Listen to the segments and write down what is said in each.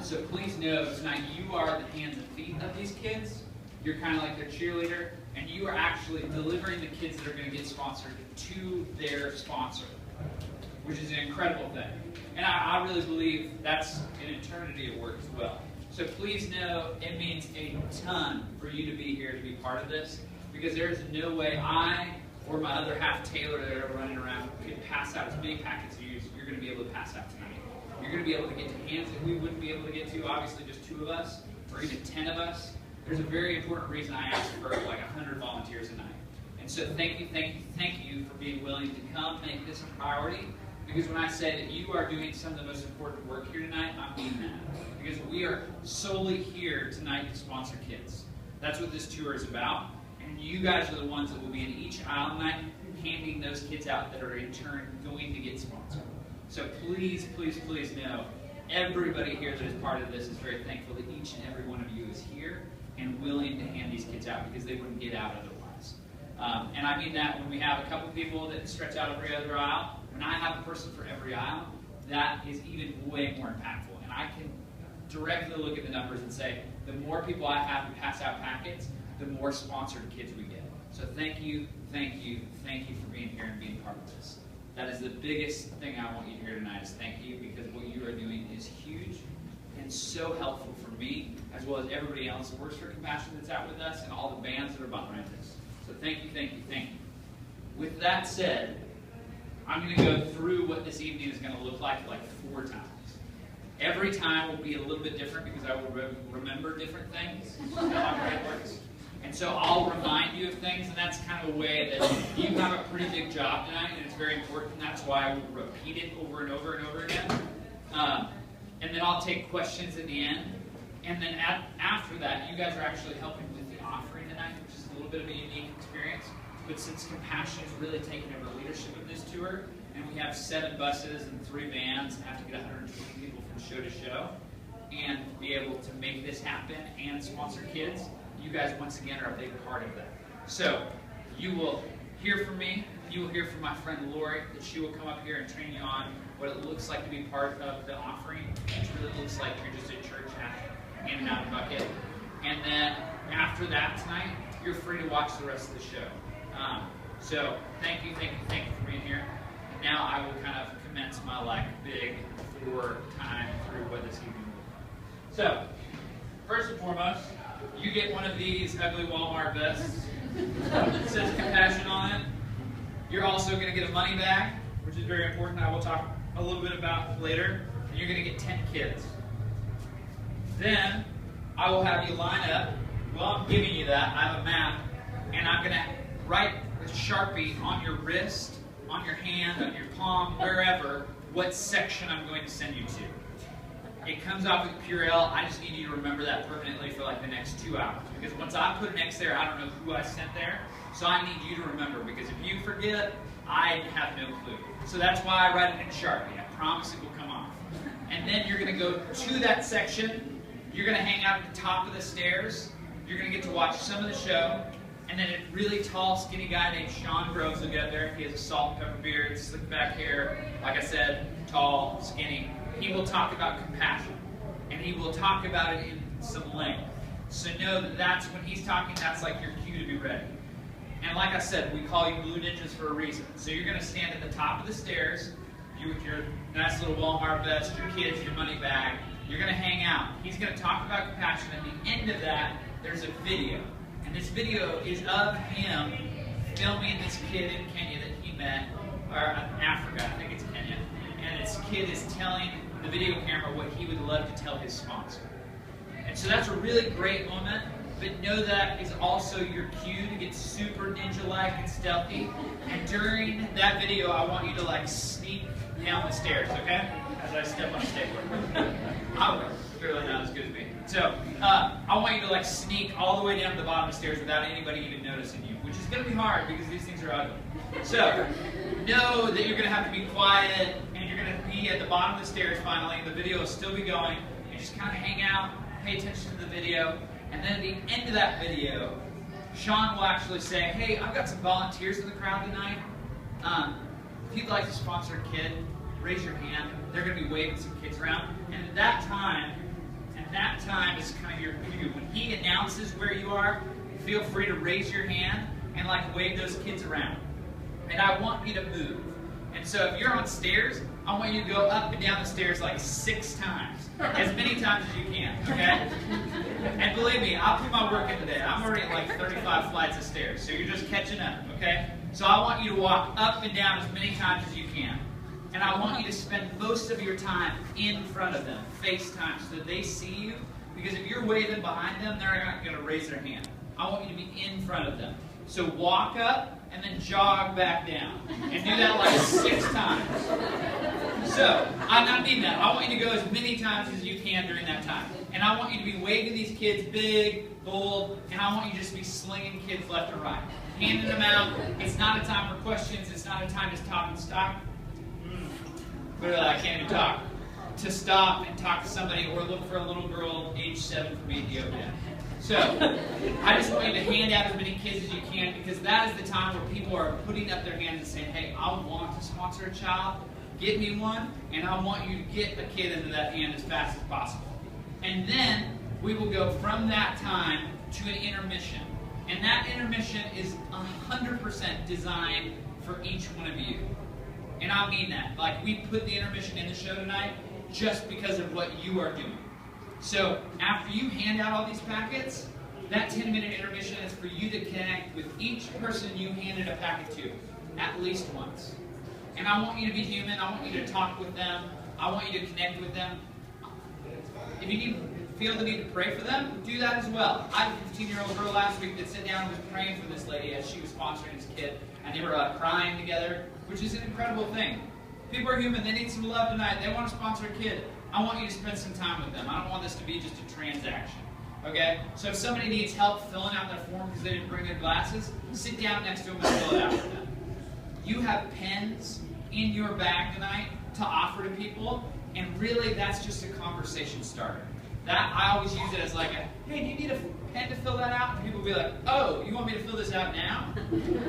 So please know tonight you are the hands and feet of these kids. You're kind of like their cheerleader, and you are actually delivering the kids that are going to get sponsored to their sponsor, which is an incredible thing. And I really believe that's an eternity of work as well. So please know it means a ton for you to be here to be part of this, because there is no way I or my other half, Taylor, that are running around could pass out as many packets as you're going to be able to pass out tonight. You're going to be able to get to hands that we wouldn't be able to get to, obviously just 2 of us, or even 10 of us. There's a very important reason I asked for like 100 volunteers tonight. And so thank you for being willing to come make this a priority. Because when I say that you are doing some of the most important work here tonight, I mean that. Because we are solely here tonight to sponsor kids. That's what this tour is about. And you guys are the ones that will be in each aisle tonight handing those kids out that are in turn going to get sponsored. So please, please, please know, everybody here that is part of this is very thankful that each and every one of you is here and willing to hand these kids out, because they wouldn't get out otherwise. And I mean that when we have a couple people that stretch out every other aisle, when I have a person for every aisle, that is even way more impactful. And I can directly look at the numbers and say, the more people I have to pass out packets, the more sponsored kids we get. So thank you, thank you, thank you for being here and being part of this. That is the biggest thing I want you to hear tonight, is thank you, because what you are doing is huge and so helpful for me, as well as everybody else that works for Compassion that's out with us, and all the bands that are behind us. So thank you, thank you, thank you. With that said, I'm going to go through what this evening is going to look like 4 times. Every time will be a little bit different, because I will remember different things. That's how my brain works. And so I'll remind you of things, and that's kind of a way that you have a pretty big job tonight, and it's very important. That's why I will repeat it over and over and over again. And then I'll take questions in the end. And then after that, you guys are actually helping with the offering tonight, which is a little bit of a unique experience. But since Compassion is really taking over leadership of this tour, and we have 7 buses and 3 vans, and have to get 120 people from show to show, and be able to make this happen and sponsor kids, you guys once again are a big part of that. So you will hear from me. You will hear from my friend Lori, that she will come up here and train you on what it looks like to be part of the offering, which really looks like you're just at church handing out a bucket. And then after that tonight, you're free to watch the rest of the show. So thank you, thank you, thank you for being here. And now I will kind of commence my big 4 time through what this evening will be. So first and foremost, you get one of these ugly Walmart vests. It says Compassion on it. You're also going to get a money bag, which is very important. I will talk a little bit about later. And you're going to get 10 kids. Then I will have you line up. While I'm giving you that, I have a map, and I'm going to write with Sharpie on your wrist, on your hand, on your palm, wherever, what section I'm going to send you to. It comes off with Purell. I just need you to remember that permanently for the next 2 hours. Because once I put an X there, I don't know who I sent there. So I need you to remember, because if you forget, I have no clue. So that's why I write it in Sharpie. I promise it will come off. And then you're going to go to that section. You're going to hang out at the top of the stairs. You're going to get to watch some of the show. And then a really tall, skinny guy named Sean Groves will get there. He has a salt and pepper beard, slick back hair. Like I said, tall, skinny. He will talk about compassion. And he will talk about it in some length. So know that that's when he's talking, that's like your cue to be ready. And like I said, we call you Blue Ninjas for a reason. So you're going to stand at the top of the stairs, you with your nice little Walmart vest, your kids, your money bag. You're going to hang out. He's going to talk about compassion. At the end of that, there's a video. And this video is of him filming this kid in Kenya that he met, or Africa, I think it's Kenya. And this kid is telling the video camera what he would love to tell his sponsor. And so that's a really great moment, but know that is also your cue to get super ninja-like and stealthy. And during that video, I want you to sneak down the stairs, okay? As I step on a skateboard. I will. Clearly not as good as me. So I want you to sneak all the way down to the bottom of the stairs without anybody even noticing you, which is going to be hard because these things are ugly. So know that you're going to have to be quiet, and you're going to be at the bottom of the stairs finally. The video will still be going. You just kind of hang out, pay attention to the video, and then at the end of that video, Sean will actually say, hey, I've got some volunteers in the crowd tonight. If you'd like to sponsor a kid, raise your hand. They're going to be waving some kids around. And at that time, is kind of your cue. When he announces where you are, feel free to raise your hand and like wave those kids around. And I want you to move. And so if you're on stairs, I want you to go up and down the stairs like 6 times. As many times as you can, okay? And believe me, I'll put my work in today. I'm already at like 35 flights of stairs, so you're just catching up, okay? So I want you to walk up and down as many times as you can. And I want you to spend most of your time in front of them, face time, so that they see you. Because if you're waving behind them, they're not going to raise their hand. I want you to be in front of them. So walk up and then jog back down. And do that like 6 times. So, I mean that. I want you to go as many times as you can during that time. And I want you to be waving these kids big, bold, and I want you to just be slinging kids left and right. Handing them out. It's not a time for questions. It's not a time to stop and stop. I can't even talk. To stop and talk to somebody or look for a little girl age 7 from Ethiopia. So, I just want you to hand out as many kids as you can, because that is the time where people are putting up their hands and saying, hey, I want to sponsor a child, get me one, and I want you to get a kid into that hand as fast as possible. And then we will go from that time to an intermission. And that intermission is 100% designed for each one of you. And I mean that. Like, we put the intermission in the show tonight just because of what you are doing. So after you hand out all these packets, that 10-minute intermission is for you to connect with each person you handed a packet to at least once. And I want you to be human. I want you to talk with them. I want you to connect with them. If you feel the need to pray for them, do that as well. I had a 15-year-old girl last week that sat down and was praying for this lady as she was sponsoring this kid, and they were crying together, which is an incredible thing. People are human. They need some love tonight. They want to sponsor a kid. I want you to spend some time with them. I don't want this to be just a transaction. Okay? So if somebody needs help filling out their form because they didn't bring their glasses, sit down next to them and fill it out with them. You have pens in your bag tonight to offer to people, and really that's just a conversation starter. That I always use it as like a, hey, do you need a pen to fill that out? And people will be like, oh, you want me to fill this out now?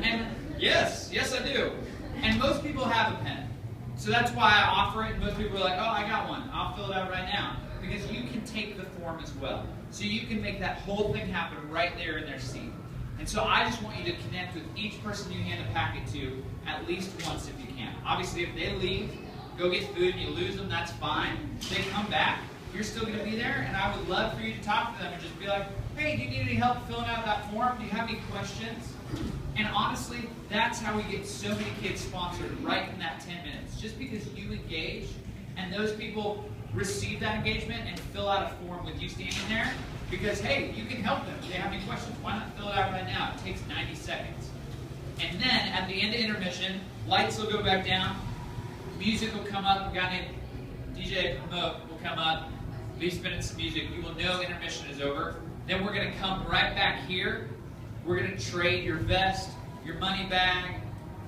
And yes I do. And most people have a pen. So that's why I offer it, and most people are like, oh, I got one. I'll fill it out right now. Because you can take the form as well. So you can make that whole thing happen right there in their seat. And so I just want you to connect with each person you hand a packet to at least once if you can. Obviously, if they leave, go get food, and you lose them, that's fine. If they come back, you're still going to be there, and I would love for you to talk to them and just be like, hey, do you need any help filling out that form? Do you have any questions? And honestly, that's how we get so many kids sponsored right in that 10 minutes. Just because you engage, and those people receive that engagement and fill out a form with you standing there, because, hey, you can help them. If they have any questions, why not fill it out right now? It takes 90 seconds. And then, at the end of intermission, lights will go back down, music will come up, a guy named DJ Promote will come up, be spinning some music. You will know intermission is over. Then we're going to come right back here. We're going to trade your vest, your money bag,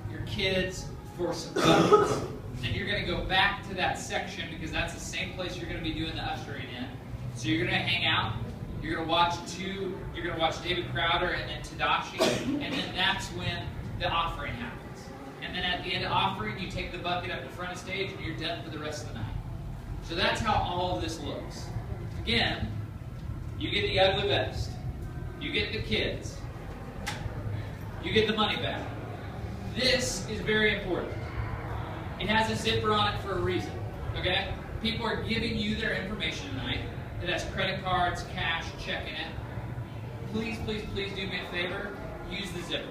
your kids for some buckets. Then you're going to go back to that section because that's the same place you're going to be doing the ushering in. So you're going to hang out. You're going to watch David Crowder and then Tadashi, and then that's when the offering happens. And then at the end of offering, you take the bucket up to front of stage and you're done for the rest of the night. So that's how all of this looks. Again, you get the ugly vest. You get the kids. You get the money back. This is very important. It has a zipper on it for a reason. Okay? People are giving you their information tonight that has credit cards, cash, check in it. Please, please, please do me a favor. Use the zipper.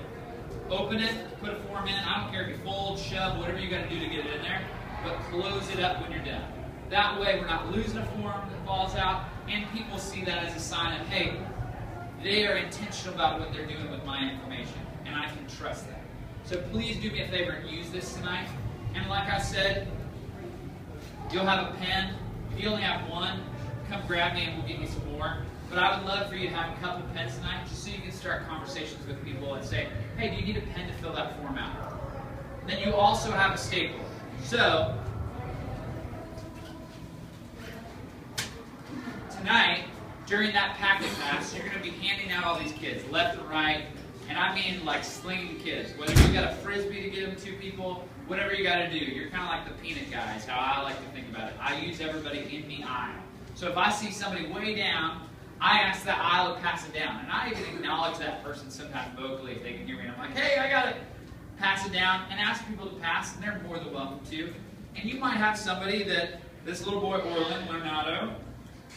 Open it, put a form in. I don't care if you fold, shove, whatever you got to do to get it in there, but close it up when you're done. That way we're not losing a form that falls out, and people see that as a sign of, hey, they are intentional about what they're doing with my information, and I can trust that. So please do me a favor and use this tonight. And like I said, you'll have a pen. If you only have one, come grab me and we'll get you some more. But I would love for you to have a couple pens tonight just so you can start conversations with people and say, hey, do you need a pen to fill that form out? Then you also have a staple. So, tonight, during that packet pass, you're going to be handing out all these kids, left and right, and I mean like slinging kids. Whether you got a Frisbee to give them to people, whatever you got to do. You're kind of like the peanut guy is how I like to think about it. I use everybody in the aisle. So if I see somebody way down I ask that aisle to pass it down. And I even acknowledge that person sometimes vocally if they can hear me. And I'm like, hey, I got it. Pass it down and ask people to pass, and they're more than welcome to. And you might have somebody that, this little boy, Orlin Leonardo,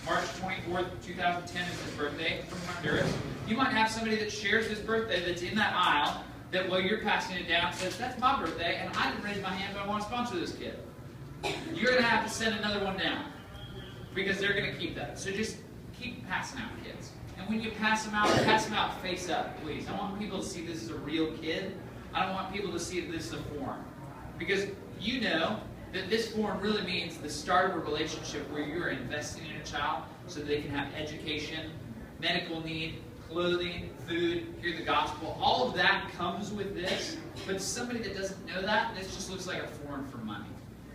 March 24th, 2010 is his birthday from Honduras. You might have somebody that shares his birthday that's in that aisle that while you're passing it down says, that's my birthday, and I didn't raise my hand, but I want to sponsor this kid. You're going to have to send another one down because they're going to keep that. So just keep passing out kids. And when you pass them out face up, please. I want people to see this as a real kid. I don't want people to see that this is a form. Because you know that this form really means the start of a relationship where you're investing in a child so that they can have education, medical need, clothing, food, hear the gospel. All of that comes with this. But to somebody that doesn't know that, this just looks like a form for money.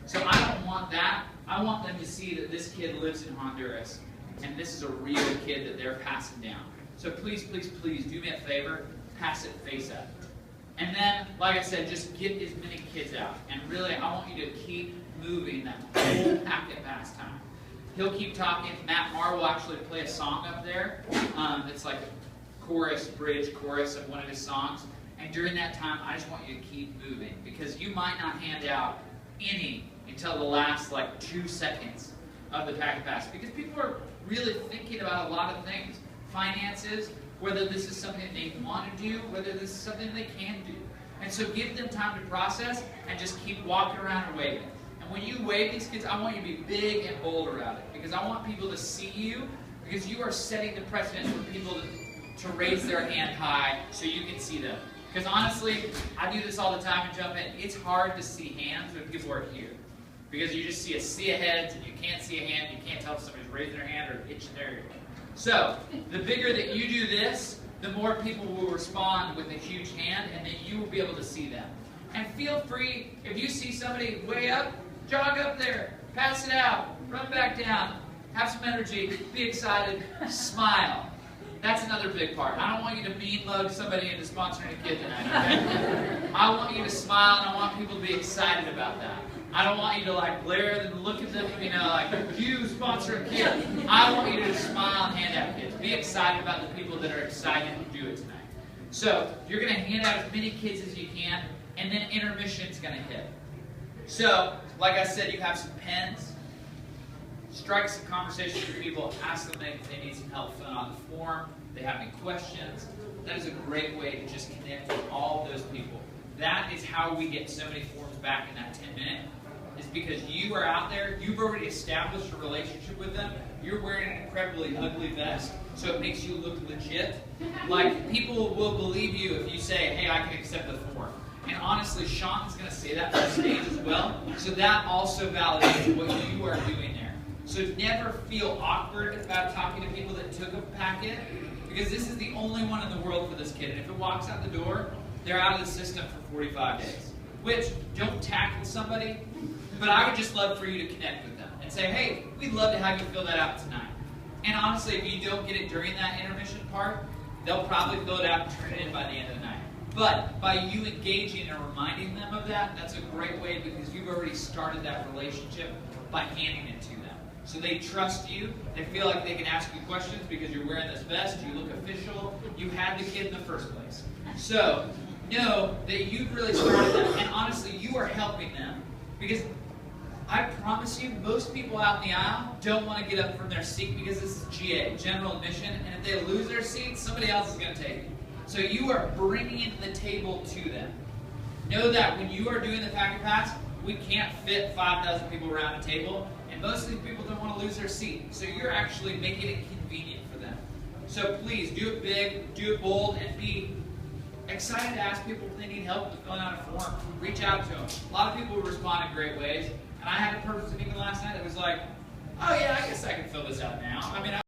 So I don't want that. I want them to see that this kid lives in Honduras and this is a real kid that they're passing down. So please, please, please do me a favor, pass it face up. And then, like I said, just get as many kids out. And really, I want you to keep moving that whole packet pass time. He'll keep talking. Matt Marr will actually play a song up there. It's like a chorus, bridge chorus of one of his songs. And during that time, I just want you to keep moving. Because you might not hand out any until the last 2 seconds of the packet pass. Because people are really thinking about a lot of things. Finances, whether this is something they want to do, whether this is something they can do. And so give them time to process and just keep walking around and waving. And when you wave these kids, I want you to be big and bold around it. Because I want people to see you, because you are setting the precedent for people to raise their hand high so you can see them. Because honestly, I do this all the time and jump in. It's hard to see hands when people are here. Because you just see a sea of heads and you can't see a hand. You can't tell if somebody's raising their hand or itching their ear. So, the bigger that you do this, the more people will respond with a huge hand, and then you will be able to see them. And feel free, if you see somebody way up, jog up there, pass it out, run back down, have some energy, be excited, smile. That's another big part. I don't want you to mean mug somebody into sponsoring a kid tonight, okay? I want you to smile, and I want people to be excited about that. I don't want you to glare and look at them, you sponsor a kid. I want you to smile and hand out kids. Be excited about the people that are excited to do it tonight. So, you're going to hand out as many kids as you can, and then intermission's going to hit. So, like I said, you have some pens. Strike some conversations with people. Ask them if they need some help filling out the form. If they have any questions. That is a great way to just connect with all of those people. That is how we get so many forms back in that 10 minutes. Is because you are out there, you've already established a relationship with them, you're wearing an incredibly ugly vest, so it makes you look legit. People will believe you if you say, hey, I can accept the form. And honestly, Sean's going to say that on stage as well, so that also validates what you are doing there. So never feel awkward about talking to people that took a packet, because this is the only one in the world for this kid. And if it walks out the door, they're out of the system for 45 days. Which, don't tackle somebody, but I would just love for you to connect with them and say, hey, we'd love to have you fill that out tonight. And honestly, if you don't get it during that intermission part, they'll probably fill it out and turn it in by the end of the night. But by you engaging and reminding them of that, that's a great way because you've already started that relationship by handing it to them. So they trust you. They feel like they can ask you questions because you're wearing this vest. You look official. You had the kid in the first place. So know that you've really started them. And honestly, you are helping them. Because I promise you, most people out in the aisle don't want to get up from their seat because this is GA, general admission. And if they lose their seat, somebody else is going to take it. So you are bringing the table to them. Know that when you are doing the packet pass, we can't fit 5,000 people around a table. And most of these people don't want to lose their seat. So you're actually making it convenient for them. So please, do it big, do it bold, and be excited to ask people if they need help with filling out a form. Reach out to them. A lot of people respond in great ways. And I had a person even last night that was like, oh yeah, I guess I can fill this out now.